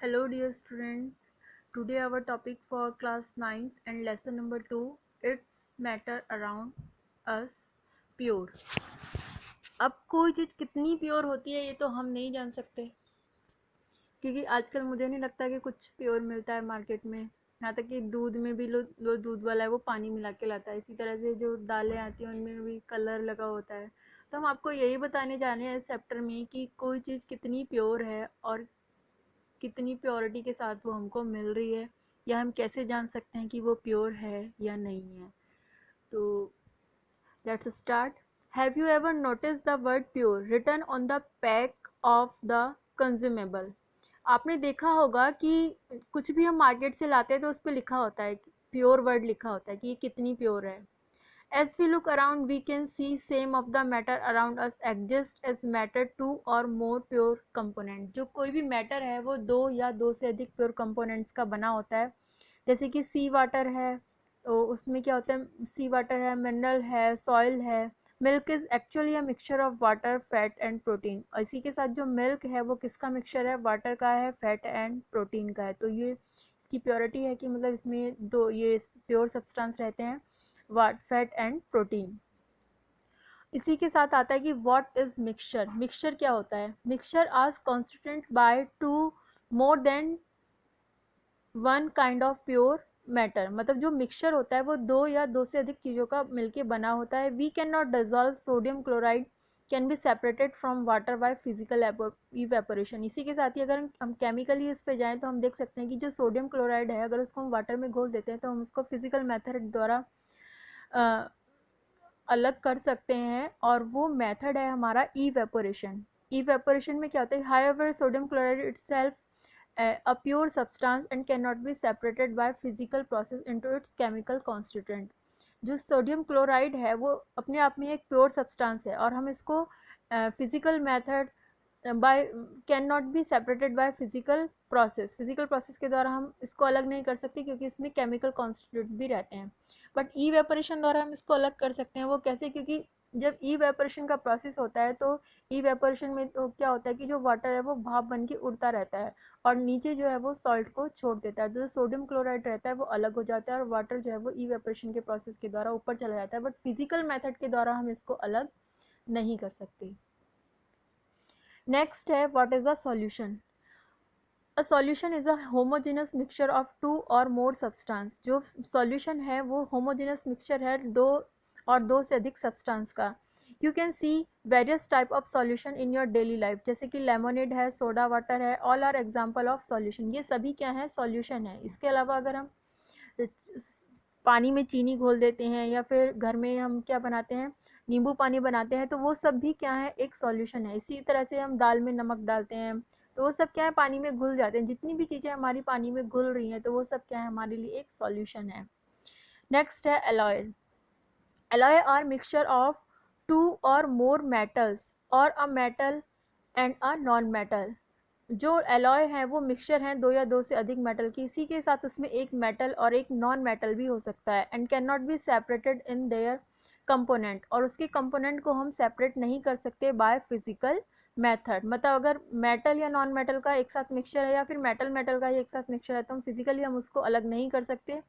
Hello dear student. Today our topic for class 9th and lesson number 2, it's matter around us, pure. अब कोई चीज़ कितनी pure होती है ये तो हम नहीं जान सकते, क्योंकि आजकल मुझे नहीं लगता कि कुछ प्योर मिलता है मार्केट में। यहाँ तक कि दूध में भी लो दूध वाला है वो पानी मिला के लाता है। इसी तरह से जो दालें आती हैं उनमें भी कलर लगा होता है। तो हम आपको यही बताने जा रहे हैं इस चैप्टर में कि कोई चीज़ कितनी प्योर है और कितनी प्योरिटी के साथ वो हमको मिल रही है, या हम कैसे जान सकते हैं कि वो प्योर है या नहीं है। तो let's start. Have you ever notice the word pure written on the pack of the consumable? आपने देखा होगा कि कुछ भी हम मार्केट से लाते हैं तो उस पर लिखा होता है, प्योर वर्ड लिखा होता है कि ये कितनी प्योर है। As we look around, we can see same of the matter around us exist as matter two or more pure component. जो कोई भी मैटर है वो दो या दो से अधिक प्योर कंपोनेंट्स का बना होता है। जैसे कि सी वाटर है तो उसमें क्या होता है, सी वाटर है, मिनरल है, सॉइल है। Milk is actually a mixture of water, fat and protein. और इसी के साथ जो मिल्क है वो किसका मिक्सचर है, वाटर का है, फैट एंड प्रोटीन का है। तो ये इसकी प्योरिटी है कि मतलब इसमें दो ये प्योर सब्सटेंस रहते हैं, वाट, फैट एंड प्रोटीन। इसी के साथ आता है कि व्हाट इज मिक्सचर। मिक्सचर क्या होता है, मिक्सचर आज constitute by two more than one kind of pure matter. मतलब जो मिक्सचर होता है वो दो या दो से अधिक चीज़ों का मिलके बना होता है। We can not dissolve sodium chloride can be separated from water by physical evaporation. इसी के साथ ही अगर हम केमिकली इस पे जाएँ तो हम देख सकते हैं कि जो सोडियम क्लोराइड है अगर उसको हम वाटर में घोल देते हैं तो हम उसको फिजिकल मेथड द्वारा अलग कर सकते हैं, और वो मेथड है हमारा इवेपोरेशन। इवेपोरेशन में क्या होता है, however sodium chloride itself a pure substance and cannot be separated by physical process into its chemical constituent। जो सोडियम क्लोराइड है वो अपने आप में एक प्योर सब्सटेंस है और हम इसको physical method by can not be separated by physical process के द्वारा हम इसको अलग नहीं कर सकते, क्योंकि इसमें केमिकल कॉन्स्टिट्यूट भी रहते हैं। बट इवेपोरेशन द्वारा हम इसको अलग कर सकते हैं। वो कैसे, क्योंकि जब इवेपोरेशन का प्रोसेस होता है तो इवेपोरेशन में तो क्या होता है कि जो वाटर है वो भाप बन के उड़ता रहता है और नीचे जो है वो सॉल्ट को छोड़ देता है। जो सोडियम क्लोराइड रहता है वो अलग हो जाता है और वाटर जो है वो इवेपोरेशन के प्रोसेस के द्वारा ऊपर चला जाता है। बट फिजिकल मेथड के द्वारा हम इसको अलग नहीं कर सकते। नेक्स्ट है what is a solution. A solution is a homogeneous mixture of two or more substance. जो सॉल्यूशन है वो होमोजेनस मिक्सचर है दो से अधिक सब्सटेंस का। You can see various type of solution in your daily life, जैसे कि लेमोनेड है, सोडा वाटर है, all are example of solution. ये सभी क्या है, सॉल्यूशन है। इसके अलावा अगर हम पानी में चीनी घोल देते हैं या फिर घर में हम क्या बनाते हैं, नींबू पानी बनाते हैं, तो वो सब भी क्या है, एक सॉल्यूशन है। इसी तरह से हम दाल में नमक डालते हैं तो वो सब क्या है, पानी में घुल जाते हैं। जितनी भी चीज़ें हमारी पानी में घुल रही हैं तो वो सब क्या है, हमारे लिए एक सॉल्यूशन है। नेक्स्ट है alloy. Alloy are mixture of two or more metals or a metal and a non metal. जो एलॉय है वो मिक्सचर है दो या दो से अधिक मेटल की। इसी के साथ उसमें एक मेटल और एक नॉन मेटल भी हो सकता है। And can not be separated in their component, और उसके कंपोनेंट को हम सेपरेट नहीं कर सकते बाय फिजिकल मेथड। मतलब अगर मेटल या नॉन मेटल का एक साथ मिक्सचर है या फिर मेटल मेटल का एक साथ मिक्सचर है तो हम फिजिकली हम उसको अलग नहीं कर सकते।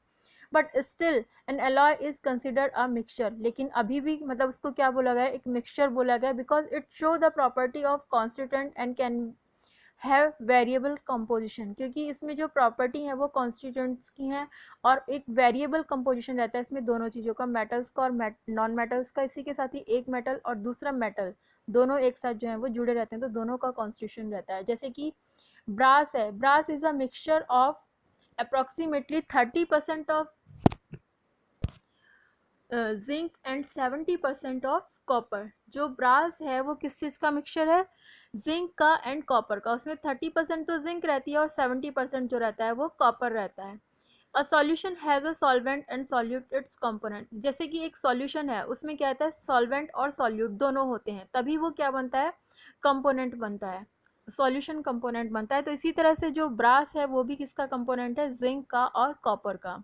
But still an alloy is considered a mixture. लेकिन अभी भी मतलब उसको क्या बोला गया, एक मिक्सचर बोला गया, because it show the property of constituent and can have variable composition. क्योंकि इसमें जो प्रॉपर्टी है वो कॉन्स्टिट्यूएंट्स की हैं और एक वेरिएबल कंपोजिशन रहता है इसमें दोनों चीज़ों का, मेटल्स का और नॉन मेटल्स का। इसी के साथ ही एक मेटल और दूसरा मेटल दोनों एक साथ जो है वो जुड़े रहते हैं, तो दोनों का कॉन्स्टिट्यूशन रहता है। जैसे कि ब्रास है, brass is a mixture of approximately 30% of zinc and 70% of copper. जो ब्रास है वो किस चीज़ का मिक्सचर है, जिंक का एंड कॉपर का। उसमें 30% तो जिंक रहती है और 70% जो रहता है वो कॉपर रहता है। A solution has a solvent and solute it's component. जैसे कि एक सॉल्यूशन है उसमें क्या होता है, सॉल्वेंट और सॉल्यूट दोनों होते हैं, तभी वो क्या बनता है, कंपोनेंट बनता है, सॉल्यूशन कंपोनेंट बनता है। तो इसी तरह से जो ब्रास है वो भी किसका कंपोनेंट है, जिंक का और कॉपर का।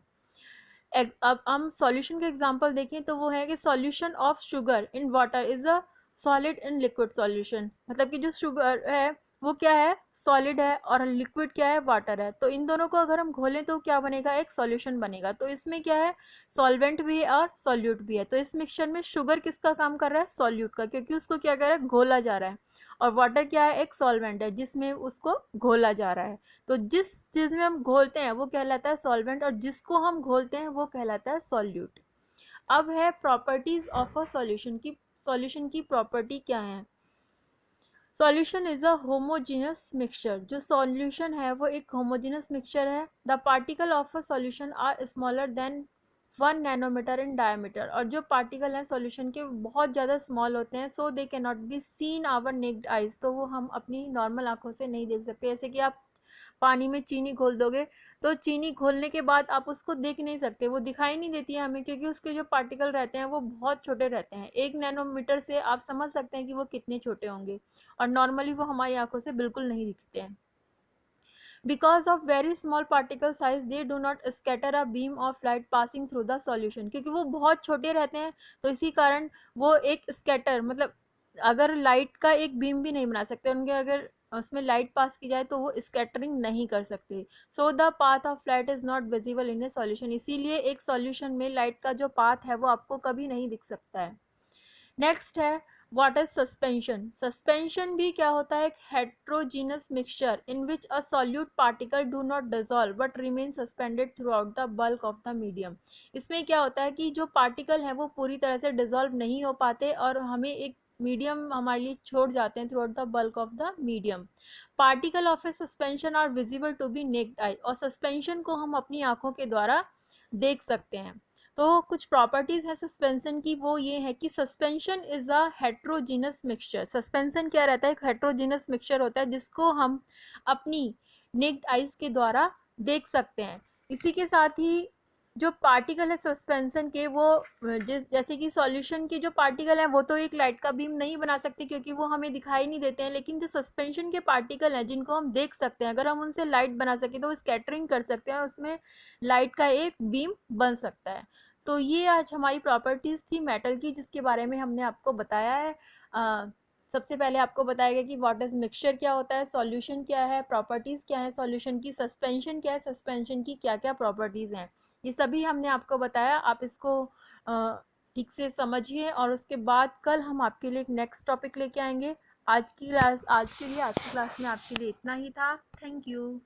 अब हम सॉल्यूशन का एग्जांपल देखें तो वो है कि solution of sugar in water is a solid in liquid solution. मतलब कि जो शुगर है वो क्या है, सॉलिड है, और लिक्विड क्या है, वाटर है। तो इन दोनों को अगर हम घोलें तो क्या बनेगा, एक सॉल्यूशन बनेगा। तो इसमें क्या है, सॉल्वेंट भी है और सॉल्यूट भी है। तो इस मिक्सचर में शुगर किसका काम कर रहा है, सॉल्यूट का, क्योंकि उसको क्या कर रहा है, घोला जा रहा है। और वाटर क्या है, एक सॉल्वेंट है जिसमें उसको घोला जा रहा है। तो जिस चीज़ में हम घोलते हैं वो कहलाता है सॉल्वेंट, और जिसको हम घोलते हैं वो कहलाता है सॉल्यूट। अब है प्रॉपर्टीज ऑफ अ सॉल्यूशन की, सॉल्यूशन की प्रॉपर्टी क्या है। Solution is a homogeneous mixture, जो सॉल्यूशन है वो एक होमोजेनस मिक्सचर है। The particle of a solution are smaller than 1 nanometer in diameter, और जो पार्टिकल हैं सॉल्यूशन के बहुत ज़्यादा स्मॉल होते हैं, so they can not be seen our naked eyes, तो वो हम अपनी नॉर्मल आंखों से नहीं देख सकते। जैसे कि आप पानी में चीनी घोल दोगे, तो चीनी घोलने के बाद आप उसको देख नहीं सकते, वो दिखाई नहीं देती है हमें, क्योंकि उसके जो पार्टिकल रहते हैं वो बहुत छोटे रहते हैं। 1 नैनोमीटर से आप समझ सकते हैं कि वो कितने छोटे होंगे, और नॉर्मली वो हमारी आंखों से बिल्कुल नहीं दिखते हैं। Because of very small particle size they do not scatter a beam of light passing through the solution, क्योंकि वो बहुत छोटे रहते हैं, तो इसी कारण वो एक स्कैटर, मतलब अगर लाइट का एक बीम भी नहीं बना सकते उनके, अगर उसमें लाइट पास की जाए तो वो स्कैटरिंग नहीं कर सकते। So the path of light is not visible in A solution, इसीलिए एक सॉल्यूशन में लाइट का जो पाथ है वो आपको कभी नहीं दिख सकता है। नेक्स्ट है व्हाट इज सस्पेंशन। सस्पेंशन भी क्या होता है, एक heterogeneous mixture in which a solute particle do not dissolve but remain suspended through out the bulk of the medium. इसमें क्या होता है कि जो पार्टिकल हैं वो पूरी तरह से डिसॉल्व नहीं हो पाते, और हमें एक मीडियम हमारे लिए छोड़ जाते हैं throughout the bulk of the medium. Particle of a suspension are visible to be naked eye, और सस्पेंशन को हम अपनी आंखों के द्वारा देख सकते हैं। तो कुछ प्रॉपर्टीज है सस्पेंशन की, वो ये है कि suspension is a heterogeneous mixture. Suspension क्या रहता है, एक हेट्रोजीनस मिक्सचर होता है जिसको हम अपनी नेक्ड आइज के द्वारा देख सकते हैं। इसी के साथ ही जो पार्टिकल है सस्पेंशन के, वो जैसे कि सॉल्यूशन के जो पार्टिकल हैं वो तो एक लाइट का बीम नहीं बना सकते, क्योंकि वो हमें दिखाई नहीं देते हैं। लेकिन जो सस्पेंशन के पार्टिकल हैं जिनको हम देख सकते हैं, अगर हम उनसे लाइट बना सके तो वो स्कैटरिंग कर सकते हैं, उसमें लाइट का एक बीम बन सकता है। तो ये आज हमारी प्रॉपर्टीज़ थी मेटल की, जिसके बारे में हमने आपको बताया है। सबसे पहले आपको बताया गया कि व्हाट इज मिक्सचर क्या होता है, सॉल्यूशन क्या है, प्रॉपर्टीज़ क्या है सॉल्यूशन की, सस्पेंशन क्या है, सस्पेंशन की क्या क्या प्रॉपर्टीज़ हैं, ये सभी हमने आपको बताया। आप इसको ठीक से समझिए, और उसके बाद कल हम आपके लिए एक नेक्स्ट टॉपिक लेके आएंगे। आज की क्लास में आपके लिए इतना ही था। Thank you.